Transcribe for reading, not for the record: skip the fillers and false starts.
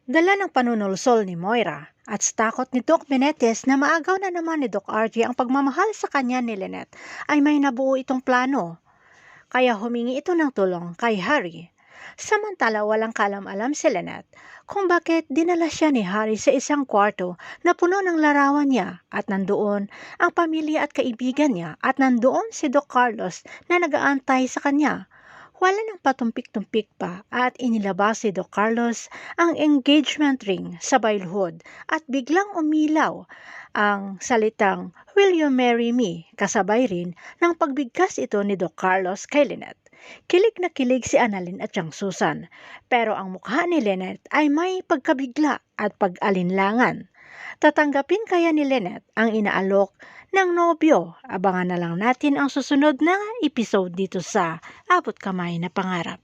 Dala ng panunulsol ni Moira at sa takot ni Doc Benetes na maagaw na naman ni Doc RG ang pagmamahal sa kanya ni Lynette, ay may nabuo itong plano. Kaya humingi ito ng tulong kay Harry. Samantala walang kalam-alam si Lynette kung bakit dinala siya ni Harry sa isang kwarto na puno ng larawan niya at nandoon ang pamilya at kaibigan niya at nandoon si Doc Carlos na nag-aantay sa kanya. Wala nang patumpik-tumpik pa at inilabas si Doc Carlos ang engagement ring sa bailhood at biglang umilaw ang salitang "Will you marry me?" kasabay rin ng pagbigkas ito ni Doc Carlos kay Lynette. Kilig na kilig si Annalyn at Tiang Susan, pero ang mukha ni Lynette ay may pagkabigla at pag-alinlangan. Tatanggapin kaya ni Lynette ang inaalok ng nobyo? Abangan na lang natin ang susunod na episode dito sa Abot Kamay na Pangarap.